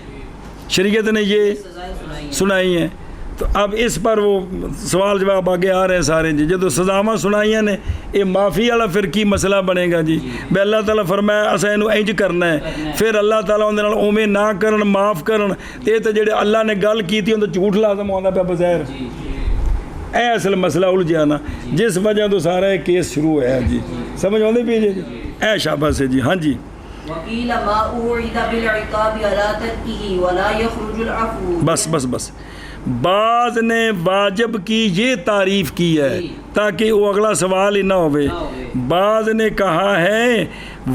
A: شریعت نے یہ سنائی ہیں۔ تو اب اس پر وہ سوال جواب آگے آ رہے ہیں سارے جی، جو سزاواں سنائیاں نے یہ معافی والا پھر کی مسئلہ بنے گا جی؟ بے اللہ تعالیٰ فرمایا اساں اینو انج کرنا ہے، پھر اللہ تعالیٰ اندے نال اوویں نہ کرن معاف کرن تے تے جڑے اللہ نے گل کیتی اون تے جھوٹ لازم ہوندا پیا بظاہر۔ اے اصل مسئلہ الجھیا نا جس وجہ تو سارا یہ کیس شروع ہے جی، سمجھ آندی پئی جی؟ اے شاباش ہے جی، ہاں جی۔
C: وقیل ما اوعد بالعقاب على ترکه ولا يخرج العفو۔
A: بس بعض نے واجب کی یہ تعریف کی ہے تاکہ وہ اگلا سوال ہی نہ ہوئے۔ بعض نے کہا ہے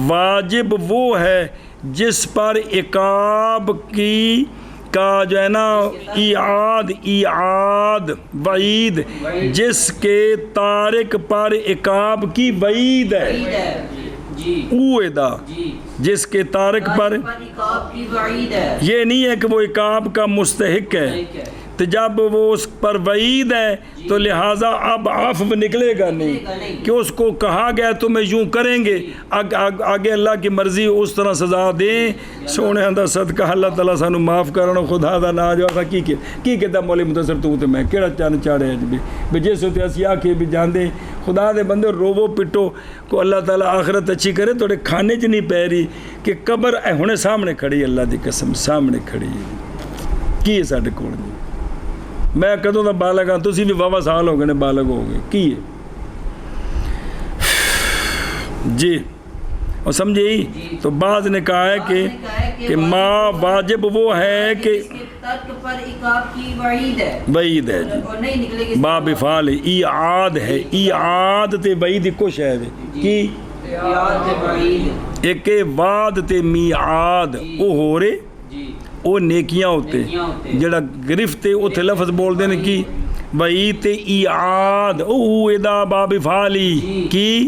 A: واجب وہ ہے جس پر عقاب کی کا جو ہے نا ایعاد وعید، جس کے تارک پر عقاب کی وعید ہے، اوعدہ جس کے تارک پر
C: عقاب کی وعید ہے،
A: یہ نہیں ہے کہ وہ عقاب کا مستحق ہے۔ تو جب وہ اس پر وعید ہے تو لہٰذا اب عفو نکلے گا نہیں کہ اس کو کہا گیا تمہیں یوں کریں گے، آگے اللہ کی مرضی اس طرح سزا دیں۔ سونے اندر صدقہ اللہ تعالیٰ سانو معاف کرنا، خدا دا نہ جو تھا کی کہتا مولی متصر تو میں کیڑا چان چاڑے بھی جس ہوتے اسی آکھے بھی جاندے خدا دے بندے روو پٹو کو اللہ تعالیٰ آخرت اچھی کرے توڑے کھانے چ نہیں پہ رہی کہ قبر ہونے سامنے کھڑی، اللہ دی قسم سامنے کھڑی کی ہے ساڈے کول جی۔ میں کدوں دا بالغ ہاں، تسی بھی واہ سال ہو گئے نے بالغ ہو گئے کی ہے جی، اور سمجھے؟ تو بعض نے کہا ہے کہ ما واجب وہ ہے کہ
C: ترک پر عقاب کی وعید ہے،
A: وعید ہے جی،
C: اور نہیں نکلے گی
A: با بفعال ایعاد ہے، ایعاد تے وعید کچھ ہے کی ایک وعد تے میعاد او ہو رہے وہ نیکیاں ہوتے جڑا گرفت اتھے لفظ بول دینے کی وعید تے ایعاد او ادا باب فعالی کی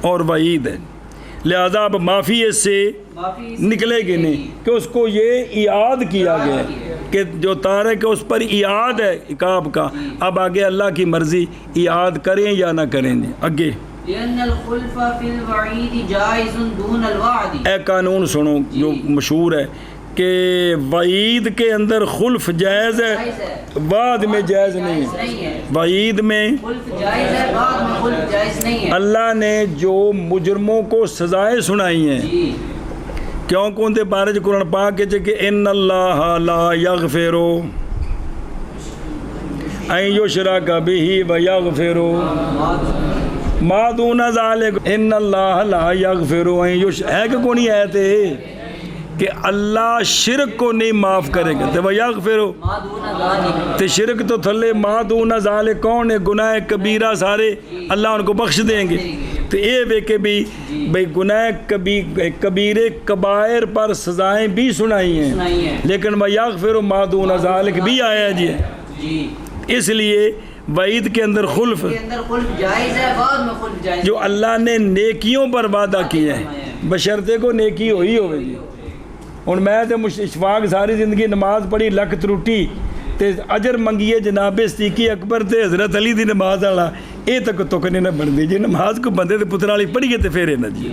A: اور وعید ہے، لہذا اب معافی اس سے نکلے گی نہیں کہ اس کو یہ ایعاد کیا گیا کہ جو تارک ہے اس پر ایعاد ہے عقاب کا، اب آگے اللہ کی مرضی ایعاد کریں یا نہ کریں جی۔ آگے
C: لأن الخلف في الوعید جائز دون الوعد،
A: اے قانون سنو جو مشہور ہے کہ وعید کے اندر خلف جائز ہے، بعد میں جائز نہیں ہے۔ وعید میں
C: خلف جائز ہے، بعد میں خلف جائز نہیں ہے۔
A: اللہ نے جو مجرموں کو سزائیں سنائی ہیں کیوں کون دے بارے جو قرآن پاک کے کہ ان اللہ لا یغفر ان یشرک بہ ویغفر ما دون ذلک، ان اللہ لا یغفر ان یشرک ہے کہ کونی آیت ہے کہ اللہ شرک کو نہیں معاف کرے گا تو ویغفر تے شرک تو تھلے ما دون ذالک کون ہے گناہ کبیرہ سارے اللہ ان کو بخش دیں گے۔ تو یہ بے کہ بھی بھئی گناہ کبیرے کبائر پر سزائیں بھی سنائی ہیں لیکن ویغفر ما دون ذالک بھی آیا ہے جی، اس لیے وعید کے اندر خلف
C: جائز ہے، بعد میں خلف جائز
A: جو اللہ نے نیکیوں پر وعدہ کیا ہے بشرطے کو نیکی ہوئی ہوئے جی۔ ہن میں تے اشفاق ساری زندگی نماز پڑھی لکھ تروٹی تے اجر منگیے جناب صدیق اکبر تے حضرت علی دی نماز والا اے تک تک نہیں نہ بندی جی، نماز کو بندے تے پتر والی پڑھیے تے پھر نہ جی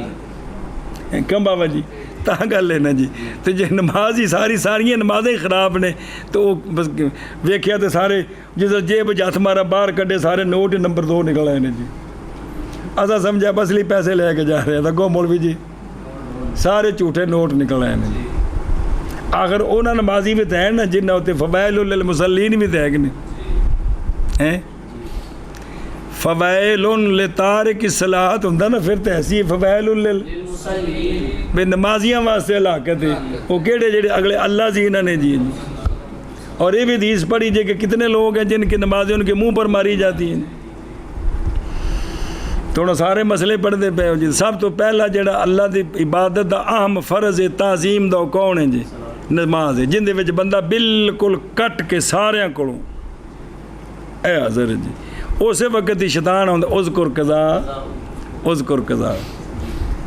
A: کم بابا جی تا گل ہے نا جی۔ تو جی نماز ہی ساری نمازیں خراب نے تو بس ویکھیا تے سارے جس جیب جات مارا باہر کڈے سارے نوٹ نمبر 2 نکل آئے نے جی، اسا سمجھا بس لی پیسے لے کے جا رہے تھا گو مولوی جی سارے جھوٹے نوٹ نکل آئے نے جی۔ آخر اونا نمازی بھی تھے نا جنہ ہوتے فوائل للمصلین بھی تھے کہ نہیں، فوائل لتارک الصلاۃ ہوندا نا پھر تے ایسی فوائل للمصلین بے نمازیاں واسطے ہلاکت ہے وہ کیڑے جڑے اگلے اللہ جی انہوں نے جی۔ اور یہ بھی حدیث پڑھی جے کہ کتنے لوگ ہیں جن کی نمازیں ان کے منہ پر ماری جاتی ہیں، تو سارے مسئلے پڑھتے پے جی۔ سب تو پہلا جڑا اللہ دی عبادت دا اہم فرض تعظیم دا کون ہے جی؟ نماز ہے، جن دے وچ بندہ بالکل کٹ کے ساریاں کولوں اے حاضر جی، اسی وقت ہی شیطان ہوندا اذکر قضا اذکر قضا،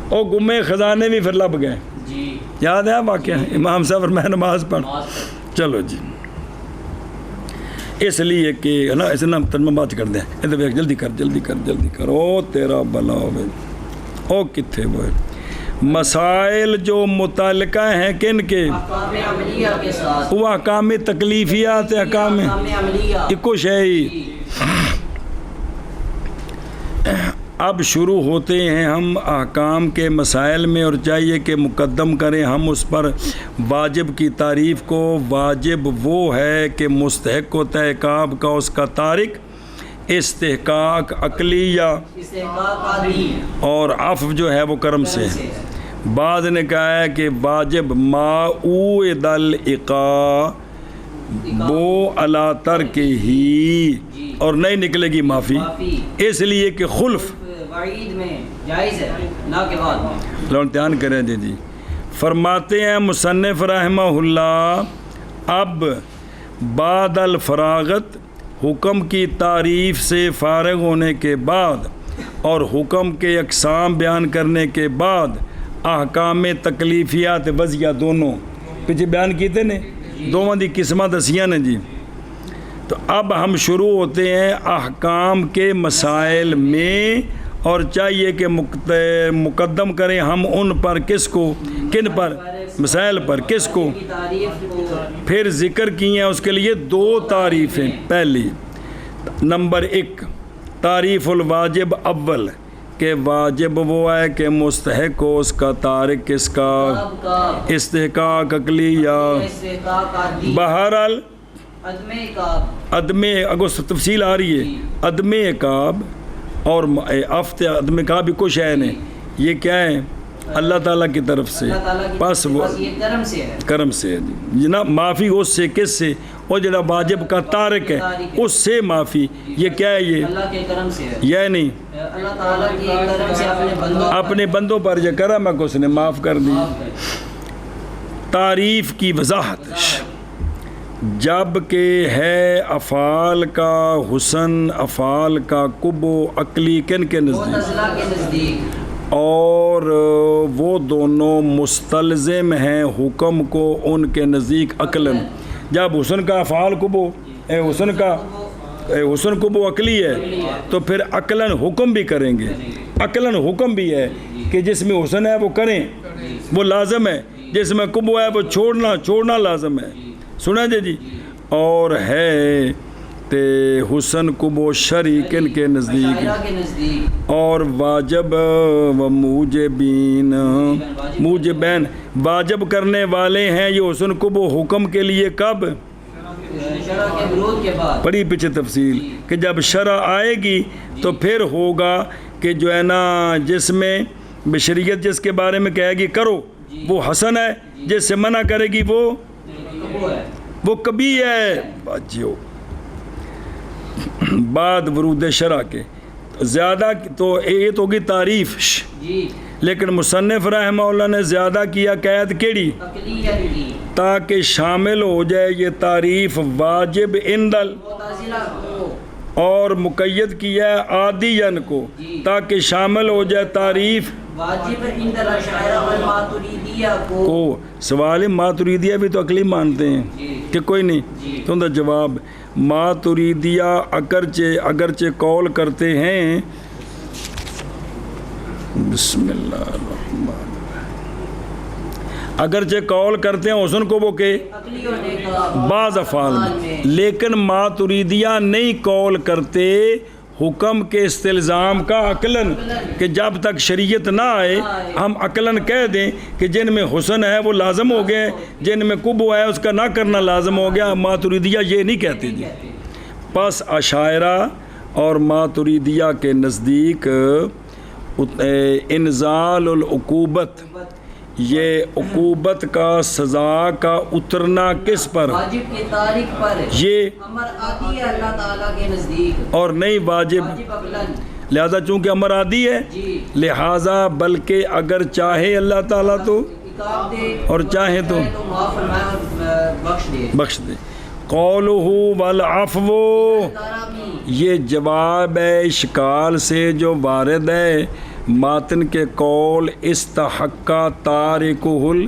A: او گمے خزانے بھی پھر لب گئے جی، یاد ہے واقعہ امام صاحب میں نماز پڑھ چلو جی۔ اس لیے کہ ہے نا ایسے نا ترجمہ بات کر دیں ادھر جلدی کر او تیرا بلا ہوئے او کتھے وہ مسائل جو متعلقہ ہیں کن کے
C: احکام عملیہ کے ساتھ،
A: وہ احکام تکلیفیات احکام
C: عملیہ
A: اکو شہی. اب شروع ہوتے ہیں ہم احکام کے مسائل میں، اور چاہیے کہ مقدم کریں ہم اس پر واجب کی تعریف کو. واجب وہ ہے کہ مستحق ہوتا ہے عقاب کا اس کا تارک، استحقاق عقلی یا
C: استحقاق عادی
A: اور عفو جو ہے وہ کرم سے. بعض نے کہا ہے کہ واجب ما اوعد العقاب وہ اللہ ترک ہی، اور نہیں نکلے گی معافی، اس لیے کہ خلف
C: وعید میں جائز ہے نہ کہ بعد میں.
A: لوگ دھیان کریں جی. فرماتے ہیں مصنف رحمہ اللہ اب بعد الفراغت حکم کی تعریف سے فارغ ہونے کے بعد اور حکم کے اقسام بیان کرنے کے بعد احکام تکلیفیات وضعیہ دونوں پیچھے بیان کیتے نے، دونوں دی قسمیں دسیاں نے جی. تو اب ہم شروع ہوتے ہیں احکام کے مسائل میں، اور چاہیے کہ مقدم کریں ہم ان پر کس کو، کن پر، مسائل پر کس کو.
C: تعریف کو
A: پھر ذکر کی ہیں اس کے لیے دو تعریفیں. پہلی نمبر 1 تعریف الواجب اول کہ واجب وہ ہے کہ مستحق ہو اس کا تارک کس کا، استحقاق عقلی یا
C: استحقاق عادی.
A: بہرحال
C: عدم عقاب
A: عدم اگست تفصیل آ رہی ہے. عدم عقاب اور افت عدم عقاب بھی کچھ ہے نہیں، یہ کیا ہے اللہ تعالیٰ کی طرف سے،
C: اللہ تعالیٰ کی
A: بس وہ
C: یہ کرم سے ہے.
A: کرم سے ہے جناب. معافی اس سے کس سے، اور جڑا واجب کا تارک ہے اس سے معافی. یہ کیا ہے، یہ
C: اللہ کے کرم سے ہے،
A: یہ نہیں
C: اللہ تعالیٰ کی کرم سے
A: اپنے بندوں پر یہ کرم ہے کہ اس نے معاف کر دی. تعریف کی وضاحت جب کہ ہے افعال کا حسن، افعال کا قبو عقلی کن کے نزدیک، اور وہ دونوں مستلزم ہیں حکم کو ان کے نزدیک عقلاً. جب حسن کا افعال قبو حسن قبو عقلی ہے تو پھر عقلاً حکم بھی کریں گے. عقلاً حکم بھی ہے کہ جس میں حسن ہے وہ کریں، وہ لازم ہے. جس میں قبو ہے وہ چھوڑنا لازم ہے. سنا جی. اور ہے تے حسن قبو شرعی کن کے نزدیک، اور واجب و موجبین موجبین واجب کرنے والے ہیں یہ حسن قبو حکم کے لیے کب،
C: شرع کے ورود کے بعد.
A: بڑی پیچھے تفصیل کہ جب شرع آئے گی تو پھر ہوگا کہ جو ہے نا جس میں بشریت جس کے بارے میں کہے گی کرو وہ حسن ہے، جس سے منع کرے گی وہ کبھی ہے. باجیو بعد ورود شرع کے زیادہ تو یہ تو ہوگی تعریف، لیکن مصنف رحمہ اللہ نے زیادہ کیا قید کیڑی تاکہ شامل ہو جائے یہ تعریف واجب اندل، اور مقید کیا ہے عادین کو تاکہ شامل ہو جائے تعریف
C: واجب اندل اشاعرہ والماتریدیہ
A: کو. سوال ماتریدیہ بھی تو عقلی مانتے ہیں کہ کوئی نہیں. تو ان کا جواب ماتریدیہ اگرچہ قول کرتے ہیں بسم اللہ الرحمن الرحیم، اگرچہ قول کرتے ہیں حسن کو وہ کہ بعض افعال میں، لیکن ماتریدیہ نہیں قول کرتے حکم کے استلزام کا عقلاً، کہ جب تک شریعت نہ آئے ہم عقلاً کہہ دیں کہ جن میں حسن ہے وہ لازم ہو گئے، جن میں قبو ہے اس کا نہ کرنا لازم ہو گیا. ماتریدیہ یہ نہیں کہتے جی. پس اشاعرہ اور ماتریدیہ کے نزدیک انزال العقوبت، یہ عقوبت کا سزا کا اترنا کس پر،
C: واجب کے تارک پر،
A: یہ
C: امر عادی ہے اللہ تعالیٰ کے نزدیک
A: اور نہیں واجب. لہذا چونکہ امر عادی ہے لہذا بلکہ اگر چاہے اللہ تعالیٰ تو اور چاہے تو بخش دے. قولہ والعفو یہ جواب ہے اشکال سے جو وارد ہے. ਮਾਤਨ ਕੇ ਕੌਲ ਇਸਤਹੱਕਾ ਤਾਰਿਕੁਲ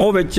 A: ਉਹ ਵਿੱਚ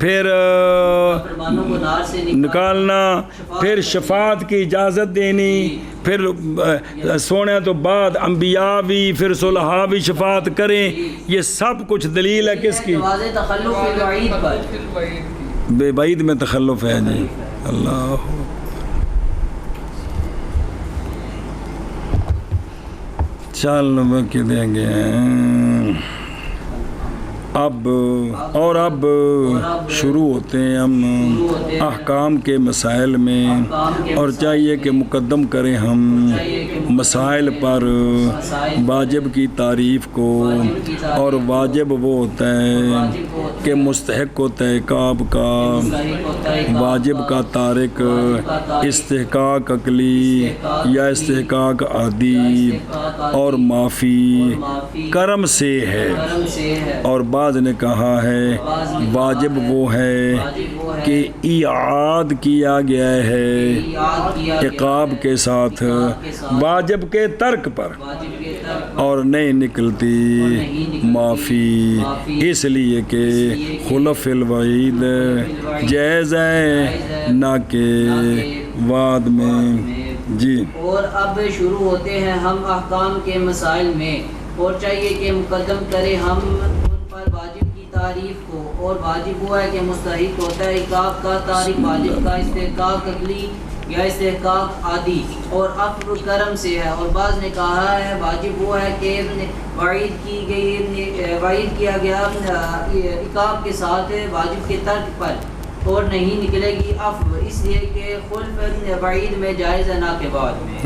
A: پھر
C: فرمانوں کو نار سے
A: نکالنا، پھر شفاعت کی اجازت دینی، پھر سونے تو بعد انبیاء بھی پھر صلحاء بھی شفاعت کریں، یہ سب کچھ دلیل ہے کس کی؟
C: جواز تخلف الوعید پر،
A: بے بعید میں تخلف ہے جی. اللہ چل کے دیں گے. اب شروع ہوتے ہیں ہم احکام کے مسائل میں، اور چاہیے کہ مقدم کریں ہم مسائل پر واجب کی تعریف کو. اور واجب وہ ہوتا ہے کہ مستحق ہوتا ہے عقاب کا، واجب کا تارک استحقاق عقلی یا استحقاق عادی اور معافی کرم سے ہے. اور بعض نے کہا ہے واجب وہ ہے کہ اعاد کیا گیا ہے عقاب کے ساتھ واجب کے ترک پر، اور نہیں نکلتی معافی، اس لیے کہ خلف الوعید جائز ہے نہ کہ وعد میں. جی
C: اور اب شروع ہوتے ہیں ہم احکام کے مسائل میں، اور چاہیے کہ مقدم کریں ہم ان پر واجب کی تعریف کو. اور واجب وہ ہے کہ مستحق ہوتا ہے عقاب کا، تارک واجب کا استحقاق عقلی یا استحقاق عادی اور عفو کرم سے ہے. اور بعض نے کہا ہے واجب وہ ہے کہ وعید کیا گیا عقاب کے ساتھ واجب کے ترک پر، اور نہیں نکلے گی عفو، اس لیے کہ خلف وعید میں جائز ہے نہ کہ بعد میں.